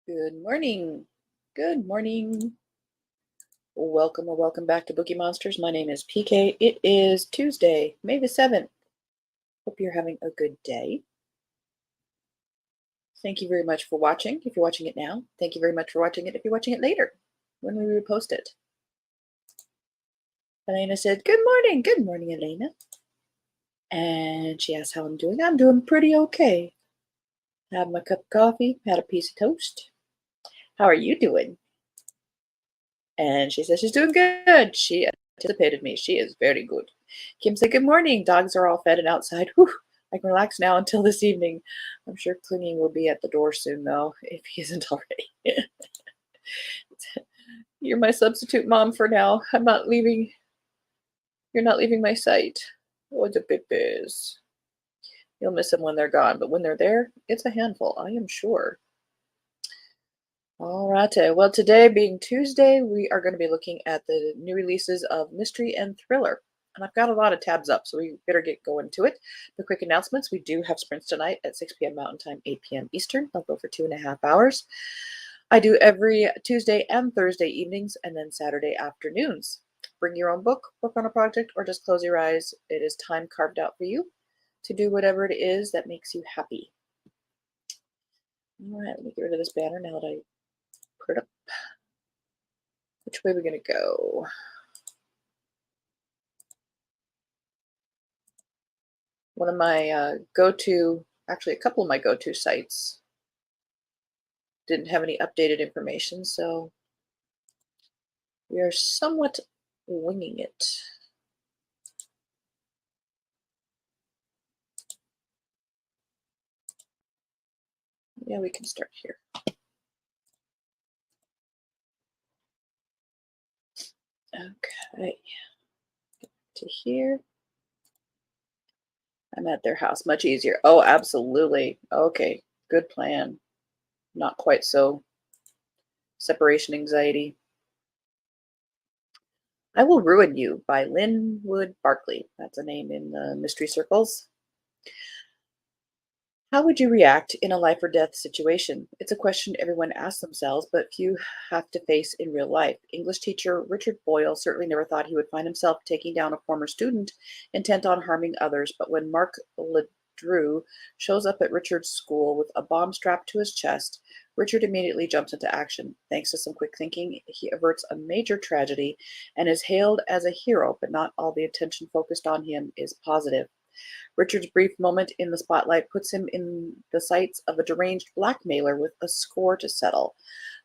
Good morning. Good morning. Welcome or welcome back to Bookeemonsters. My name is PK. It is Tuesday, May the 7th. Hope you're having a good day. Thank you very much for watching. If you're watching it now, thank you very much for watching it if you're watching it later when we repost it. Elena said, Good morning. Good morning, Elena. And she asked how I'm doing. I'm doing pretty okay. Had my cup of coffee, had a piece of toast. How are you doing? And she says she's doing good. She anticipated me. She is very good. Kim said, Good morning. Dogs are all fed and outside. Whew, I can relax now until this evening. I'm sure cleaning will be at the door soon, though, if he isn't already. You're my substitute mom for now. I'm not leaving. You're not leaving my sight. Oh, the babies. You'll miss them when they're gone, but when they're there, it's a handful, I am sure. All right. Well, today being Tuesday, we are going to be looking at the new releases of mystery and thriller. And I've got a lot of tabs up, so we better get going to it. The quick announcements, we do have sprints tonight at 6 p.m. Mountain Time, 8 p.m. Eastern. They'll go for 2.5 hours. I do every Tuesday and Thursday evenings and then Saturday afternoons. Bring your own book, work on a project, or just close your eyes. It is time carved out for you to do whatever it is that makes you happy. All right, let me get rid of this banner now that I put it up. Which way are we going to go? One of my actually a couple of my go-to sites didn't have any updated information, so we are somewhat winging it. Yeah, we can start here. Okay, to here. I'm at their house, much easier. Oh, absolutely. Okay, good plan. Not quite so separation anxiety. I Will Ruin You by Linwood Barkley. That's a name in the mystery circles. How would you react in a life or death situation? It's a question everyone asks themselves, but few have to face in real life. English teacher Richard Boyle certainly never thought he would find himself taking down a former student intent on harming others, but when Mark Ledrew shows up at Richard's school with a bomb strapped to his chest, Richard immediately jumps into action. Thanks to some quick thinking, he averts a major tragedy and is hailed as a hero, but not all the attention focused on him is positive. Richard's brief moment in the spotlight puts him in the sights of a deranged blackmailer with a score to settle.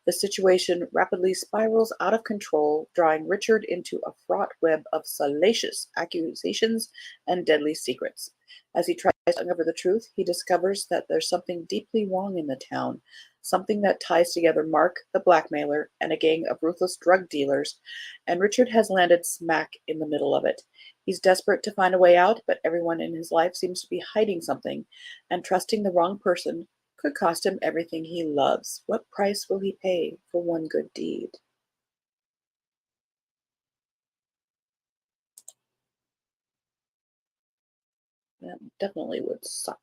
The situation rapidly spirals out of control, drawing Richard into a fraught web of salacious accusations and deadly secrets. As he tries to uncover the truth, he discovers that there's something deeply wrong in the town, something that ties together Mark, the blackmailer, and a gang of ruthless drug dealers, and Richard has landed smack in the middle of it. He's desperate to find a way out, but everyone in his life seems to be hiding something, and trusting the wrong person could cost him everything he loves. What price will he pay for one good deed? That definitely would suck.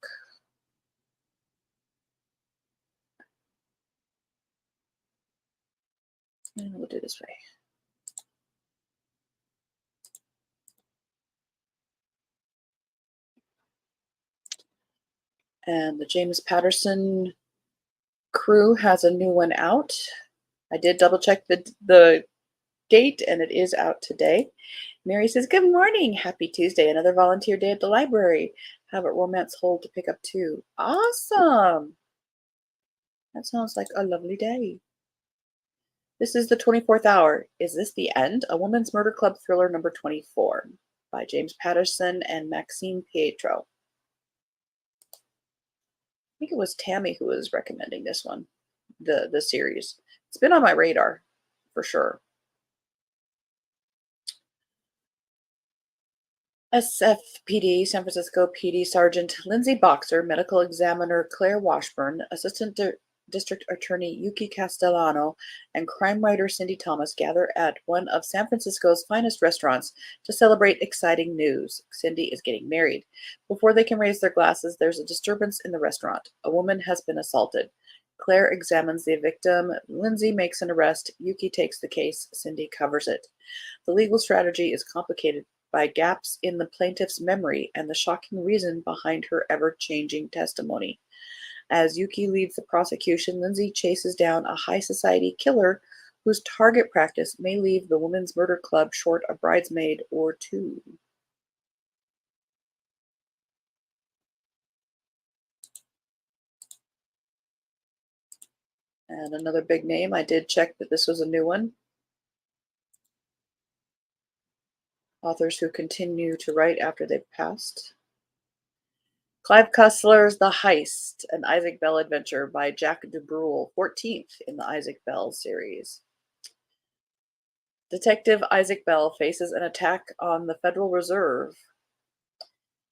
And we'll do this way. And the James Patterson crew has a new one out. I did double check the date, and it is out today. Mary says, Good morning. Happy Tuesday. Another volunteer day at the library. Have a romance hold to pick up too. Awesome. That sounds like a lovely day. This is the 24th hour. Is this the end? A Woman's Murder Club thriller number 24 by James Patterson and Maxine Pietro. I think it was Tammy who was recommending this one, the series. It's been on my radar for sure. SFPD, San Francisco PD Sergeant Lindsay Boxer, Medical Examiner Claire Washburn, Assistant District Attorney Yuki Castellano, and crime writer Cindy Thomas gather at one of San Francisco's finest restaurants to celebrate exciting news. Cindy is getting married. Before they can raise their glasses, there's a disturbance in the restaurant. A woman has been assaulted. Claire examines the victim. Lindsay makes an arrest. Yuki takes the case. Cindy covers it. The legal strategy is complicated by gaps in the plaintiff's memory and the shocking reason behind her ever changing testimony. As Yuki leads the prosecution, Lindsay chases down a high society killer whose target practice may leave the Women's Murder Club short a bridesmaid or two. And another big name, I did check that this was a new one. Authors who continue to write after they've passed. Clive Cussler's The Heist, an Isaac Bell adventure by Jack DeBrule, 14th in the Isaac Bell series. Detective Isaac Bell faces an attack on the Federal Reserve.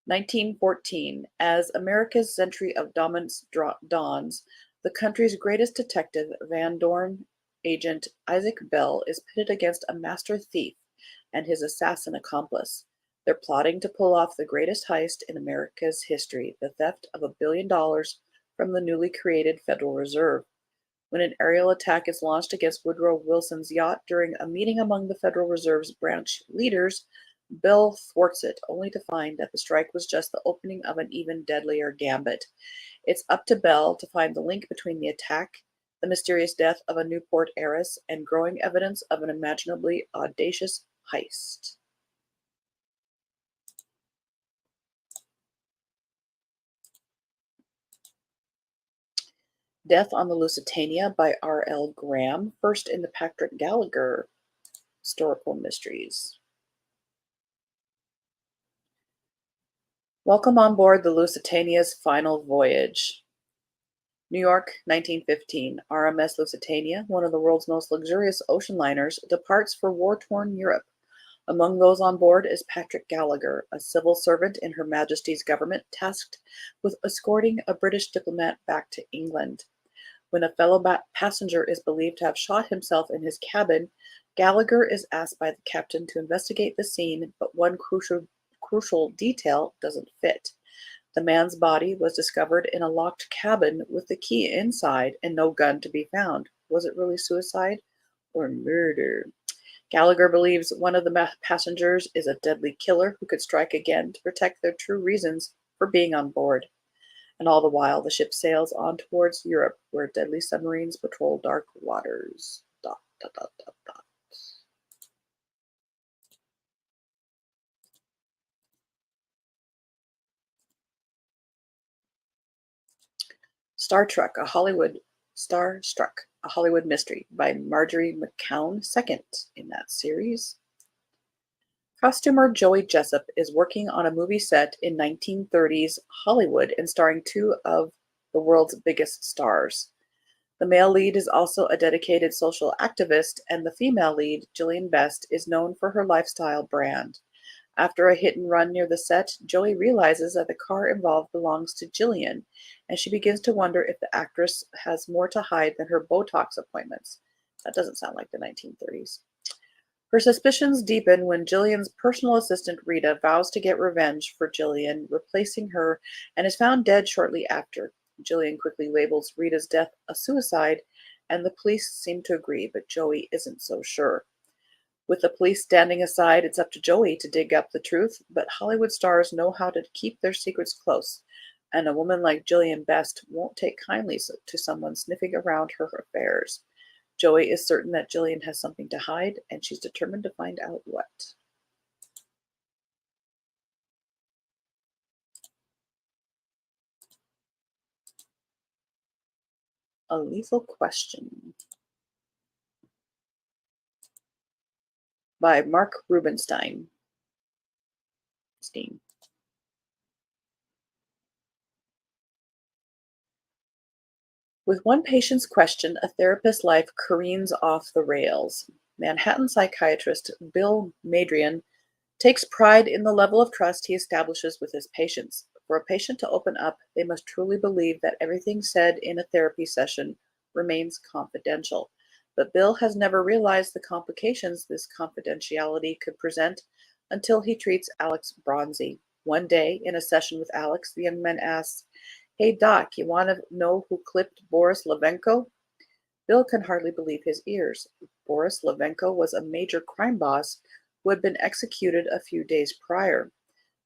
1914. As America's century of dominance dawns, the country's greatest detective, Van Dorn agent Isaac Bell, is pitted against a master thief and his assassin accomplice. They're plotting to pull off the greatest heist in America's history, the theft of $1 billion from the newly created Federal Reserve. When an aerial attack is launched against Woodrow Wilson's yacht during a meeting among the Federal Reserve's branch leaders, Bell thwarts it, only to find that the strike was just the opening of an even deadlier gambit. It's up to Bell to find the link between the attack, the mysterious death of a Newport heiress, and growing evidence of an imaginably audacious heist. Death on the Lusitania by R.L. Graham, first in the Patrick Gallagher historical mysteries. Welcome on board the Lusitania's final voyage. New York, 1915. RMS Lusitania, one of the world's most luxurious ocean liners, departs for war-torn Europe. Among those on board is Patrick Gallagher, a civil servant in Her Majesty's government tasked with escorting a British diplomat back to England. When a fellow passenger is believed to have shot himself in his cabin, Gallagher is asked by the captain to investigate the scene, but one crucial detail doesn't fit. The man's body was discovered in a locked cabin with the key inside and no gun to be found. Was it really suicide or murder? Gallagher believes one of the passengers is a deadly killer who could strike again to protect their true reasons for being on board. And all the while, the ship sails on towards Europe, where deadly submarines patrol dark waters. Dot, dot, dot, dot, dot. Starstruck, a Hollywood mystery by Marjorie McCown, second in that series. Costumer Joey Jessup is working on a movie set in 1930s Hollywood and starring two of the world's biggest stars. The male lead is also a dedicated social activist, and the female lead, Jillian Best, is known for her lifestyle brand. After a hit and run near the set, Joey realizes that the car involved belongs to Jillian, and she begins to wonder if the actress has more to hide than her Botox appointments. That doesn't sound like the 1930s. Her suspicions deepen when Jillian's personal assistant Rita vows to get revenge for Jillian, replacing her, and is found dead shortly after. Jillian quickly labels Rita's death a suicide, and the police seem to agree, but Joey isn't so sure. With the police standing aside, it's up to Joey to dig up the truth, but Hollywood stars know how to keep their secrets close, and a woman like Jillian Best won't take kindly to someone sniffing around her affairs. Joey is certain that Jillian has something to hide, and she's determined to find out what. A Lethal Question by Mark Rubenstein. With one patient's question, a therapist's life careens off the rails. Manhattan psychiatrist Bill Madrian takes pride in the level of trust he establishes with his patients. For a patient to open up, they must truly believe that everything said in a therapy session remains confidential. But Bill has never realized the complications this confidentiality could present until he treats Alex Bronzy. One day, in a session with Alex, the young man asks, Hey, Doc, you want to know who clipped Boris Levenko? Bill can hardly believe his ears. Boris Levenko was a major crime boss who had been executed a few days prior.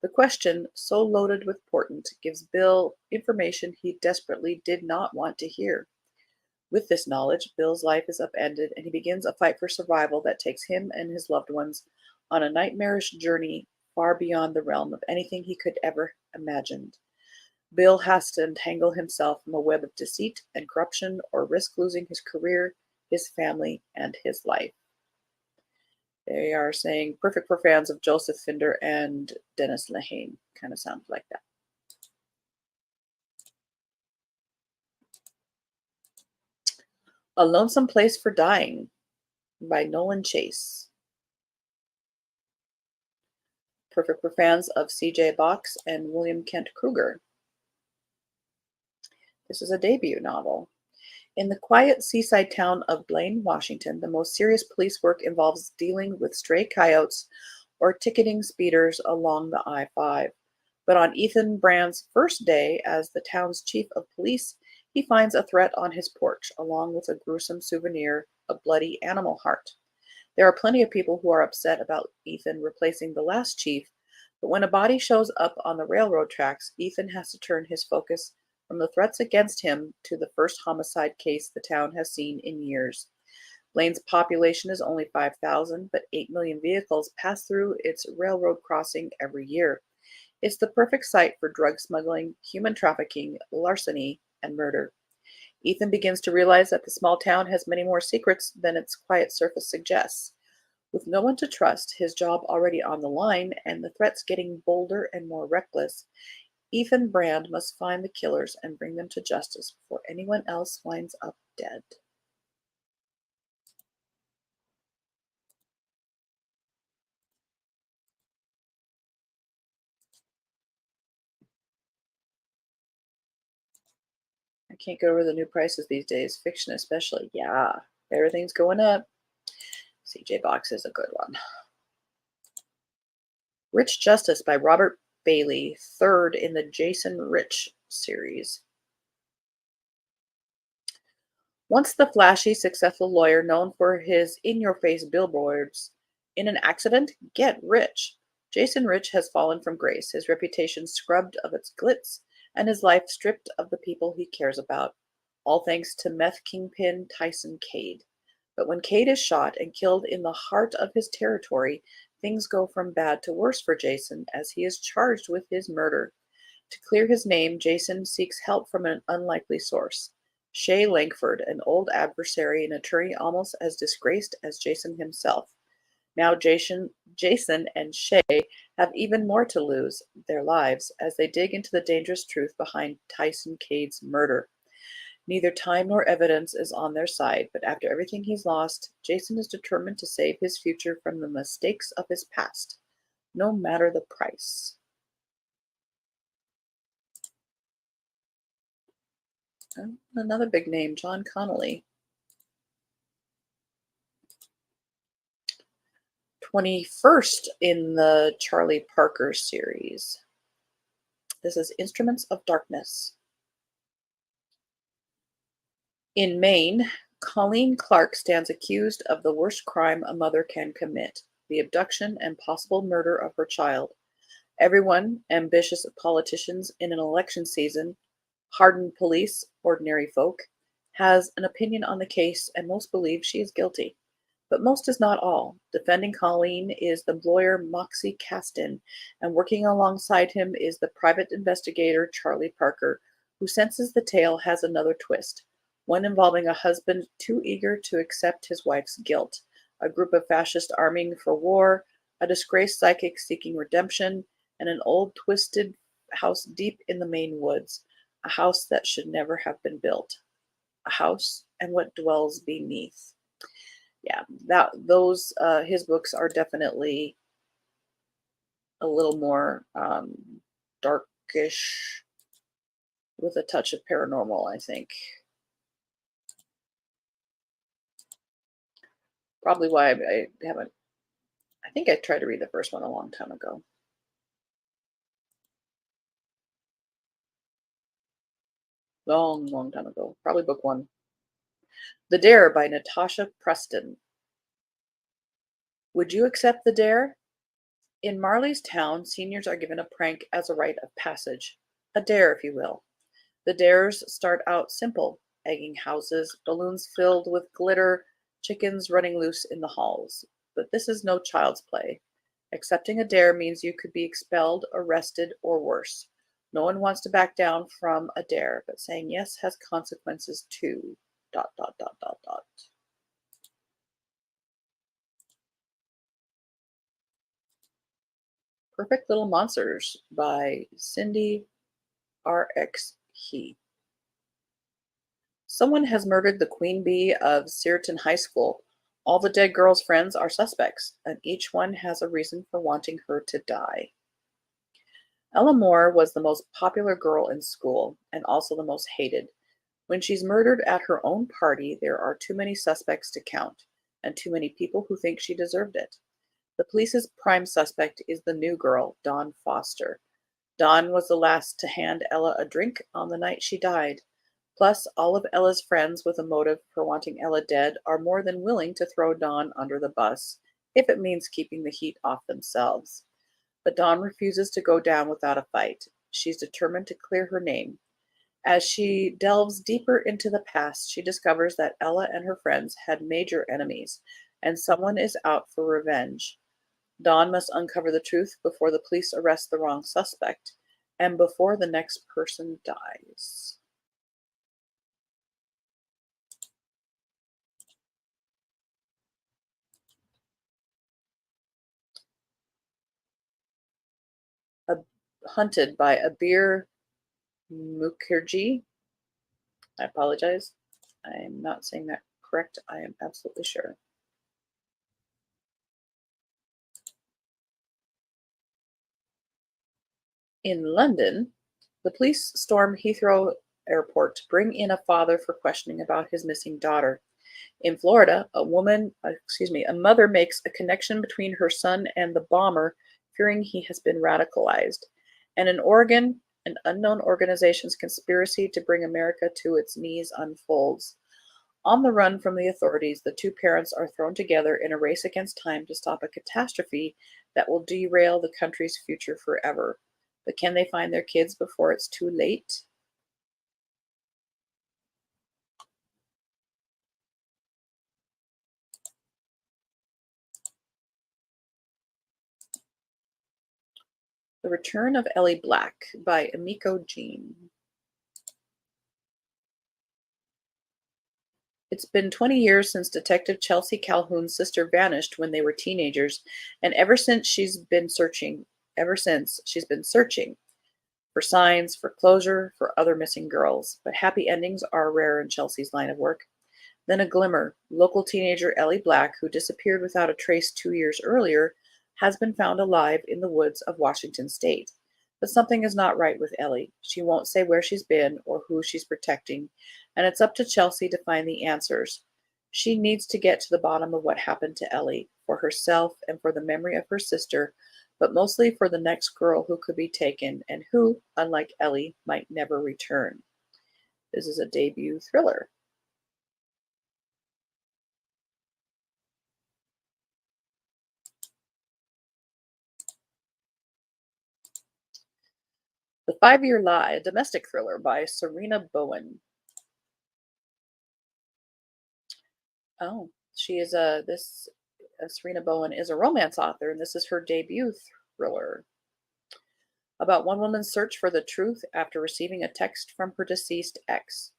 The question, so loaded with portent, gives Bill information he desperately did not want to hear. With this knowledge, Bill's life is upended and he begins a fight for survival that takes him and his loved ones on a nightmarish journey far beyond the realm of anything he could ever imagined. Bill has to entangle himself from a web of deceit and corruption or risk losing his career, his family, and his life. They are saying perfect for fans of Joseph Finder and Dennis Lehane. Kind of sounds like that. A Lonesome Place for Dying by Nolan Chase. Perfect for fans of C.J. Box and William Kent Kruger. This is a debut novel. In the quiet seaside town of Blaine, Washington, the most serious police work involves dealing with stray coyotes or ticketing speeders along the I-5. But on Ethan Brand's first day as the town's chief of police, he finds a threat on his porch, along with a gruesome souvenir, a bloody animal heart. There are plenty of people who are upset about Ethan replacing the last chief, but when a body shows up on the railroad tracks, Ethan has to turn his focus from the threats against him to the first homicide case the town has seen in years. Blaine's population is only 5,000, but 8 million vehicles pass through its railroad crossing every year. It's the perfect site for drug smuggling, human trafficking, larceny, and murder. Ethan begins to realize that the small town has many more secrets than its quiet surface suggests. With no one to trust, his job already on the line, and the threats getting bolder and more reckless, Ethan Brand must find the killers and bring them to justice before anyone else winds up dead. I can't get over the new prices these days, fiction especially. Yeah, everything's going up. CJ Box is a good one. Rich Justice by Robert Bailey, third in the Jason Rich series. Once the flashy, successful lawyer known for his in-your-face billboards, in an accident, get rich. Jason Rich has fallen from grace, his reputation scrubbed of its glitz, and his life stripped of the people he cares about, all thanks to meth kingpin Tyson Cade. But when Cade is shot and killed in the heart of his territory, things go from bad to worse for Jason as he is charged with his murder. To clear his name, Jason seeks help from an unlikely source. Shay Langford, an old adversary and attorney almost as disgraced as Jason himself. Now Jason and Shay have even more to lose, their lives, as they dig into the dangerous truth behind Tyson Cade's murder. Neither time nor evidence is on their side, but after everything he's lost, Jason is determined to save his future from the mistakes of his past, no matter the price. Another big name, John Connolly. 21st in the Charlie Parker series. This is Instruments of Darkness. In Maine, Colleen Clark stands accused of the worst crime a mother can commit, the abduction and possible murder of her child. Everyone, ambitious politicians in an election season, hardened police, ordinary folk, has an opinion on the case, and most believe she is guilty. But most is not all. Defending Colleen is the lawyer Moxie Caston, and working alongside him is the private investigator Charlie Parker, who senses the tale has another twist, one involving a husband too eager to accept his wife's guilt, a group of fascists arming for war, a disgraced psychic seeking redemption, and an old twisted house deep in the Maine woods, a house that should never have been built, a house and what dwells beneath. Yeah, those his books are definitely a little more darkish with a touch of paranormal, I think. Probably why I haven't. I think I tried to read the first one a long time ago. Long, long time ago. Probably book one. The Dare by Natasha Preston. Would you accept the dare? In Marley's town, seniors are given a prank as a rite of passage. A dare, if you will. The dares start out simple: egging houses, balloons filled with glitter, chickens running loose in the halls. But this is no child's play. Accepting a dare means you could be expelled, arrested, or worse. No one wants to back down from a dare, but saying yes has consequences too. Dot, dot, dot, dot, dot. Perfect Little Monsters by Cindy R.X. He. Someone has murdered the queen bee of Searton High School. All the dead girl's friends are suspects, and each one has a reason for wanting her to die. Ella Moore was the most popular girl in school, and also the most hated. When she's murdered at her own party, there are too many suspects to count, and too many people who think she deserved it. The police's prime suspect is the new girl, Dawn Foster. Dawn was the last to hand Ella a drink on the night she died. Plus, all of Ella's friends with a motive for wanting Ella dead are more than willing to throw Dawn under the bus, if it means keeping the heat off themselves. But Dawn refuses to go down without a fight. She's determined to clear her name. As she delves deeper into the past, she discovers that Ella and her friends had major enemies, and someone is out for revenge. Dawn must uncover the truth before the police arrest the wrong suspect, and before the next person dies. Hunted by Abir Mukherjee. I apologize. I am not saying that correct. I am absolutely sure. In London, the police storm Heathrow Airport to bring in a father for questioning about his missing daughter. In Florida, a mother makes a connection between her son and the bomber, fearing he has been radicalized. And in Oregon, an unknown organization's conspiracy to bring America to its knees unfolds. On the run from the authorities, the two parents are thrown together in a race against time to stop a catastrophe that will derail the country's future forever. But can they find their kids before it's too late? The Return of Ellie Black by Emiko Jean. It's been 20 years since Detective Chelsea Calhoun's sister vanished when they were teenagers, and ever since she's been searching for signs, for closure, for other missing girls. But happy endings are rare in Chelsea's line of work. Then a glimmer. Local teenager Ellie Black, who disappeared without a trace 2 years earlier, has been found alive in the woods of Washington State. But something is not right with Ellie. She won't say where she's been or who she's protecting, and it's up to Chelsea to find the answers. She needs to get to the bottom of what happened to Ellie, for herself and for the memory of her sister, but mostly for the next girl who could be taken and who, unlike Ellie, might never return. This is a debut thriller. The 5-Year Lie, a domestic thriller by Serena Bowen. Oh, she is Serena Bowen is a romance author, and this is her debut thriller about one woman's search for the truth after receiving a text from her deceased ex.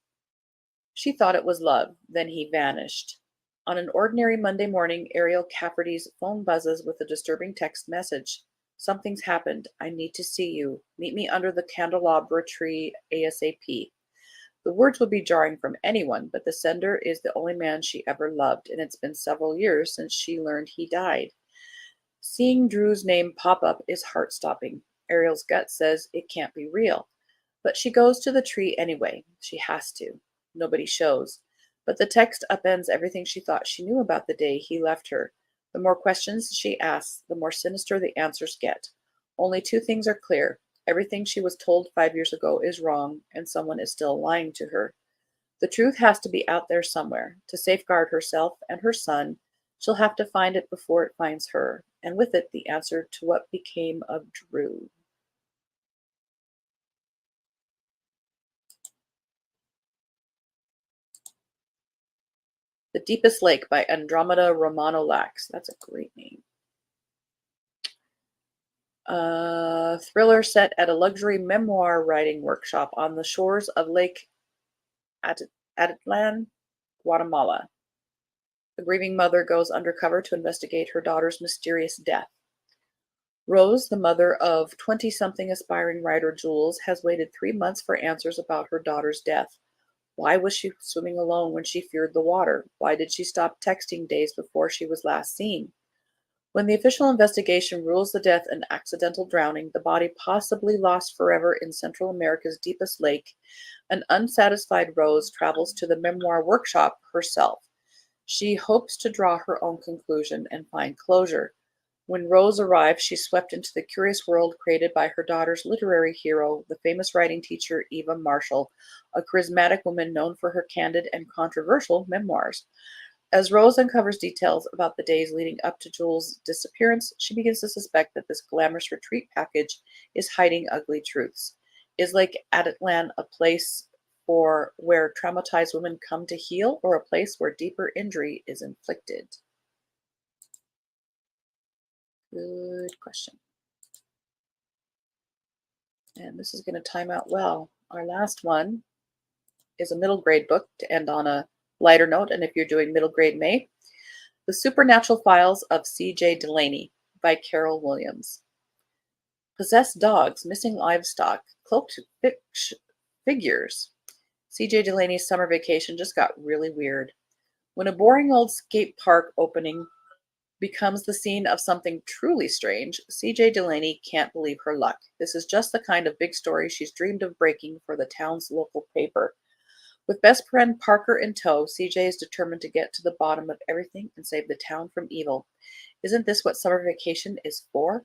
She thought it was love, then he vanished. On an ordinary Monday morning, Ariel Cafferty's phone buzzes with a disturbing text message. Something's happened. I need to see you. Meet me under the candelabra tree ASAP. The words would be jarring from anyone, but the sender is the only man she ever loved, and it's been several years since she learned he died. Seeing Drew's name pop up is heart-stopping. Ariel's gut says it can't be real. But she goes to the tree anyway. She has to. Nobody shows. But the text upends everything she thought she knew about the day he left her. The more questions she asks, the more sinister the answers get. Only two things are clear. Everything she was told 5 years ago is wrong, and someone is still lying to her. The truth has to be out there somewhere. To safeguard herself and her son, she'll have to find it before it finds her, and with it, the answer to what became of Drew. The Deepest Lake by Andromeda Romano Lax. That's a great name. A thriller set at a luxury memoir writing workshop on the shores of Lake Atitlan, Guatemala. The grieving mother goes undercover to investigate her daughter's mysterious death. Rose, the mother of 20-something aspiring writer Jules, has waited 3 months for answers about her daughter's death. Why was she swimming alone when she feared the water? Why did she stop texting days before she was last seen? When the official investigation rules the death an accidental drowning, the body possibly lost forever in Central America's deepest lake, an unsatisfied Rose travels to the memoir workshop herself. She hopes to draw her own conclusion and find closure. When Rose arrives, she's swept into the curious world created by her daughter's literary hero, the famous writing teacher Eva Marshall, a charismatic woman known for her candid and controversial memoirs. As Rose uncovers details about the days leading up to Jules' disappearance, she begins to suspect that this glamorous retreat package is hiding ugly truths. Is Lake Atitlan a place for where traumatized women come to heal, or a place where deeper injury is inflicted? Good question. And this is going to time out well. Our last one is a middle grade book to end on a lighter note. And if you're doing middle grade May, The Supernatural Files of C.J. Delaney by Carol Williams. Possessed dogs, missing livestock, cloaked figures. C.J. Delaney's summer vacation just got really weird. When a boring old skate park opening becomes the scene of something truly strange, C.J. Delaney can't believe her luck. This is just the kind of big story she's dreamed of breaking for the town's local paper. With best friend Parker in tow, CJ is determined to get to the bottom of everything and save the town from evil. Isn't this what summer vacation is for?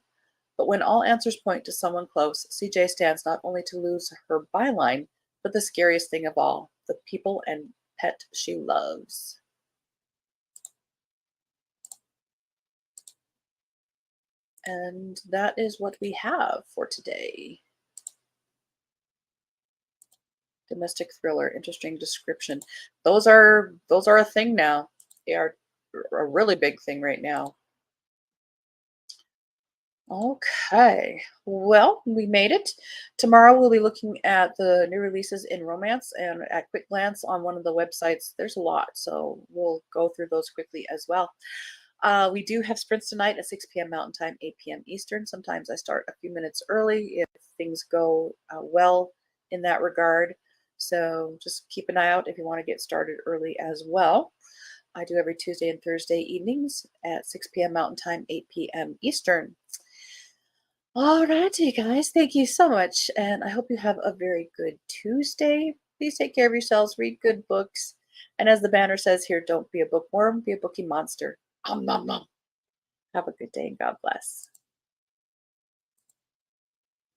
But when all answers point to someone close, CJ stands not only to lose her byline, but the scariest thing of all, the people and pet she loves. And that is what we have for today. Domestic thriller, interesting description. Those are a thing now. They are a really big thing right now. Okay, well, we made it. Tomorrow we'll be looking at the new releases in romance, and at quick glance on one of the websites, there's a lot, so we'll go through those quickly as well. We do have sprints tonight at 6 p.m. Mountain Time, 8 p.m. Eastern. Sometimes I start a few minutes early if things go well in that regard. So just keep an eye out if you want to get started early as well. I do every Tuesday and Thursday evenings at 6 p.m. Mountain Time, 8 p.m. Eastern. All righty, guys. Thank you so much. And I hope you have a very good Tuesday. Please take care of yourselves. Read good books. And as the banner says here, don't be a bookworm, be a bookie monster. Nom, nom, nom. Have a good day and God bless.